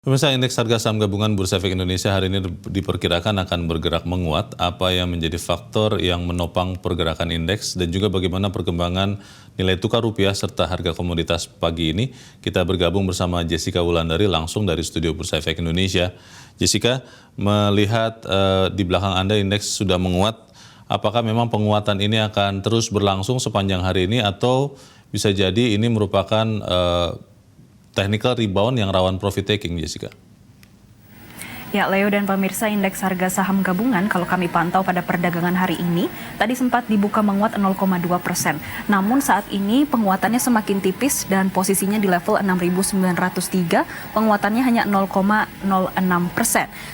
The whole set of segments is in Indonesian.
Pemirsa, indeks harga saham gabungan Bursa Efek Indonesia hari ini diperkirakan akan bergerak menguat. Apa yang menjadi faktor yang menopang pergerakan indeks dan juga bagaimana perkembangan nilai tukar rupiah serta harga komoditas pagi ini? Kita bergabung bersama Jessica Wulandari langsung dari studio Bursa Efek Indonesia. Jessica, melihat di belakang Anda indeks sudah menguat, apakah memang penguatan ini akan terus berlangsung sepanjang hari ini atau bisa jadi ini merupakan technical rebound yang rawan profit taking, Jessica? Ya, Leo dan pemirsa, indeks harga saham gabungan kalau kami pantau pada perdagangan hari ini, tadi sempat dibuka menguat 0,2%. Namun saat ini penguatannya semakin tipis dan posisinya di level 6.903, penguatannya hanya 0,06%.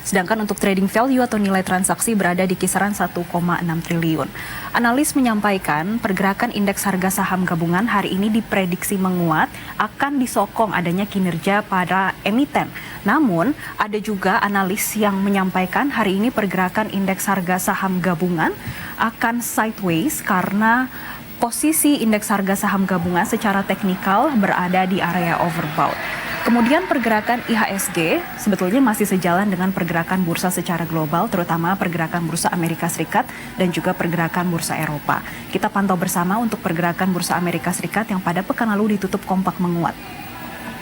Sedangkan untuk trading value atau nilai transaksi berada di kisaran 1,6 triliun. Analis menyampaikan pergerakan indeks harga saham gabungan hari ini diprediksi menguat akan disokong adanya kinerja para emiten. Namun, ada juga analis yang menyampaikan hari ini pergerakan indeks harga saham gabungan akan sideways karena posisi indeks harga saham gabungan secara teknikal berada di area overbought. Kemudian pergerakan IHSG sebetulnya masih sejalan dengan pergerakan bursa secara global, terutama pergerakan bursa Amerika Serikat dan juga pergerakan bursa Eropa. Kita pantau bersama untuk pergerakan bursa Amerika Serikat yang pada pekan lalu ditutup kompak menguat.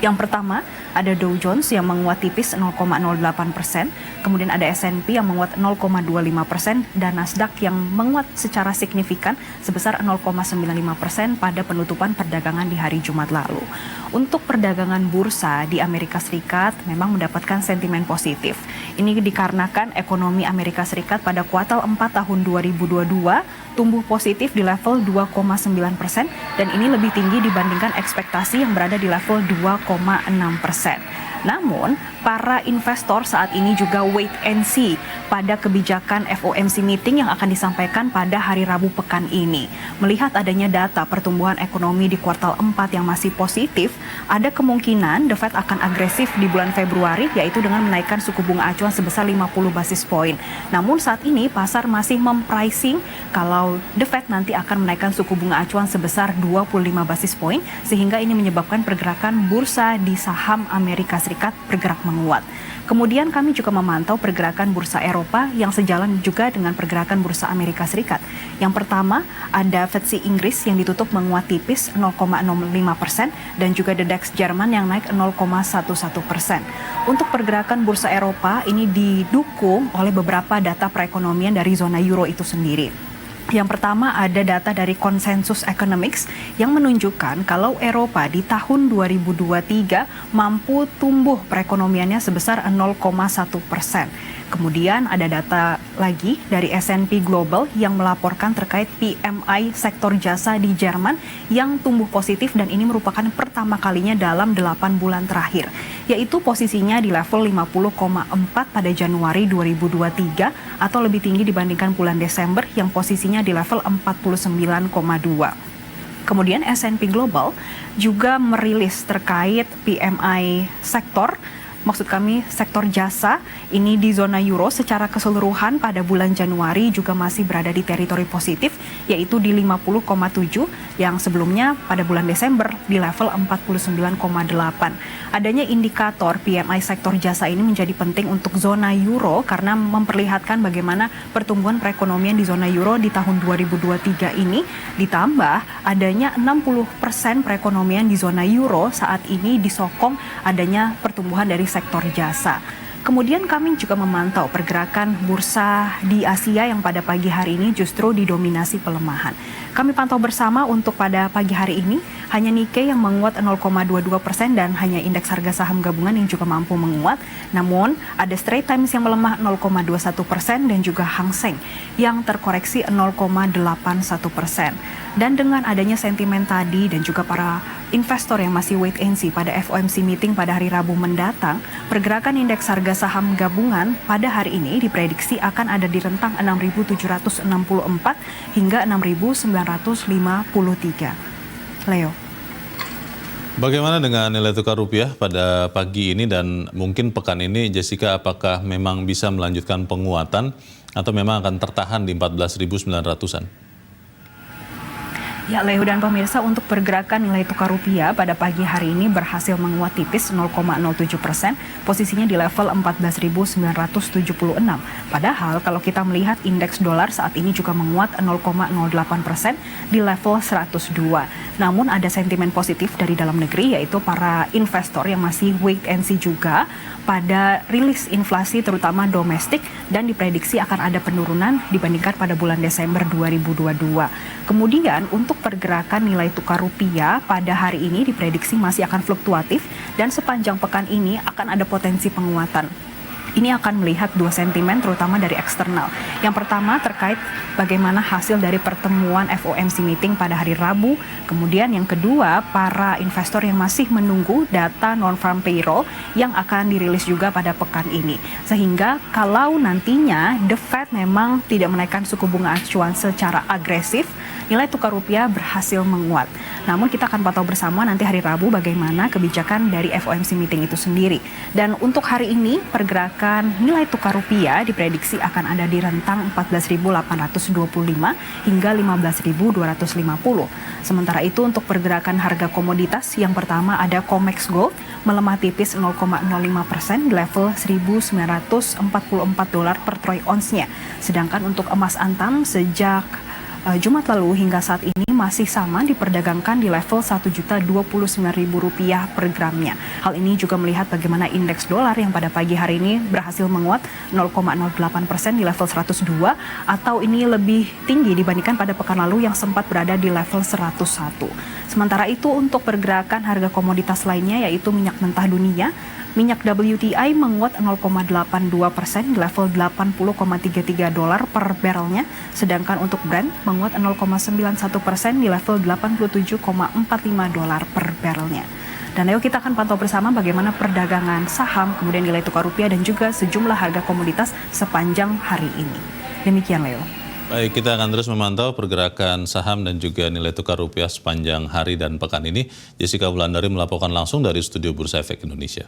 Yang pertama, ada Dow Jones yang menguat tipis 0,08%, kemudian ada S&P yang menguat 0,25%, dan Nasdaq yang menguat secara signifikan sebesar 0,95% pada penutupan perdagangan di hari Jumat lalu. Untuk perdagangan bursa di Amerika Serikat memang mendapatkan sentimen positif. Ini dikarenakan ekonomi Amerika Serikat pada kuartal 4 tahun 2022 tumbuh positif di level 2,9% dan ini lebih tinggi dibandingkan ekspektasi yang berada di level 2,6%. Namun, para investor saat ini juga wait and see pada kebijakan FOMC meeting yang akan disampaikan pada hari Rabu pekan ini. Melihat adanya data pertumbuhan ekonomi di kuartal 4 yang masih positif, ada kemungkinan The Fed akan agresif di bulan Februari, yaitu dengan menaikkan suku bunga acuan sebesar 50 basis poin. Namun saat ini pasar masih mempricing kalau The Fed nanti akan menaikkan suku bunga acuan sebesar 25 basis poin, sehingga ini menyebabkan pergerakan bursa di saham Amerika Serikat bergerak menguat. Kemudian kami juga memantau pergerakan bursa Eropa yang sejalan juga dengan pergerakan bursa Amerika Serikat. Yang pertama ada FTSE Inggris yang ditutup menguat tipis 0,05% dan juga The DAX Jerman yang naik 0,11%. Untuk pergerakan bursa Eropa ini didukung oleh beberapa data perekonomian dari zona euro itu sendiri. Yang pertama ada data dari Consensus Economics yang menunjukkan kalau Eropa di tahun 2023 mampu tumbuh perekonomiannya sebesar 0,1%. Kemudian ada data lagi dari S&P Global yang melaporkan terkait PMI sektor jasa di Jerman yang tumbuh positif dan ini merupakan pertama kalinya dalam 8 bulan terakhir, yaitu posisinya di level 50,4 pada Januari 2023 atau lebih tinggi dibandingkan bulan Desember yang posisinya di level 49,2. Kemudian S&P Global juga merilis terkait PMI sektor, maksud kami sektor jasa ini di zona euro secara keseluruhan pada bulan Januari juga masih berada di teritori positif, yaitu di 50,7 yang sebelumnya pada bulan Desember di level 49,8. Adanya indikator PMI sektor jasa ini menjadi penting untuk zona euro karena memperlihatkan bagaimana pertumbuhan perekonomian di zona euro di tahun 2023 ini, ditambah adanya 60% perekonomian di zona euro saat ini disokong adanya pertumbuhan dari sektor jasa. Kemudian kami juga memantau pergerakan bursa di Asia yang pada pagi hari ini justru didominasi pelemahan. Kami pantau bersama untuk pada pagi hari ini hanya Nikkei yang menguat 0,22% dan hanya indeks harga saham gabungan yang juga mampu menguat. Namun ada Straits Times yang melemah 0,21% dan juga Hang Seng yang terkoreksi 0,81%. Dan dengan adanya sentimen tadi dan juga para investor yang masih wait and see pada FOMC meeting pada hari Rabu mendatang, pergerakan indeks harga saham gabungan pada hari ini diprediksi akan ada di rentang 6.764 hingga 6.953. Leo. Bagaimana dengan nilai tukar rupiah pada pagi ini dan mungkin pekan ini, Jessica, apakah memang bisa melanjutkan penguatan atau memang akan tertahan di 14.900-an? Ya, Leo dan pemirsa, untuk pergerakan nilai tukar rupiah pada pagi hari ini berhasil menguat tipis 0,07%, posisinya di level 14.976. Padahal kalau kita melihat indeks dolar saat ini juga menguat 0,08% di level 102. Namun ada sentimen positif dari dalam negeri, yaitu para investor yang masih wait and see juga pada rilis inflasi terutama domestik, dan diprediksi akan ada penurunan dibandingkan pada bulan Desember 2022. Kemudian untuk pergerakan nilai tukar rupiah pada hari ini diprediksi masih akan fluktuatif dan sepanjang pekan ini akan ada potensi penguatan. Ini akan melihat dua sentimen terutama dari eksternal. Yang pertama terkait bagaimana hasil dari pertemuan FOMC meeting pada hari Rabu. Kemudian yang kedua, para investor yang masih menunggu data non-farm payroll yang akan dirilis juga pada pekan ini. Sehingga kalau nantinya The Fed memang tidak menaikkan suku bunga acuan secara agresif, nilai tukar rupiah berhasil menguat. Namun kita akan pantau bersama nanti hari Rabu bagaimana kebijakan dari FOMC meeting itu sendiri. Dan untuk hari ini pergerakan nilai tukar rupiah diprediksi akan ada di rentang 14.825 hingga 15.250. Sementara itu untuk pergerakan harga komoditas, yang pertama ada COMEX Gold melemah tipis 0,05% di level 1.944 dolar per troy ounce-nya. Sedangkan untuk emas antam sejak Jumat lalu hingga saat ini masih sama diperdagangkan di level Rp1.029.000 per gramnya. Hal ini juga melihat bagaimana indeks dolar yang pada pagi hari ini berhasil menguat 0,08% di level 102, atau ini lebih tinggi dibandingkan pada pekan lalu yang sempat berada di level 101. Sementara itu untuk pergerakan harga komoditas lainnya, yaitu minyak mentah dunia, minyak WTI menguat 0,82% di level 80,33 dolar per barrelnya, sedangkan untuk Brent menguat 0,91% di level 87,45 dolar per barrelnya. Dan ayo kita akan pantau bersama bagaimana perdagangan saham, kemudian nilai tukar rupiah dan juga sejumlah harga komoditas sepanjang hari ini. Demikian Leo. Baik, kita akan terus memantau pergerakan saham dan juga nilai tukar rupiah sepanjang hari dan pekan ini. Jessica Wulandari melaporkan langsung dari Studio Bursa Efek Indonesia.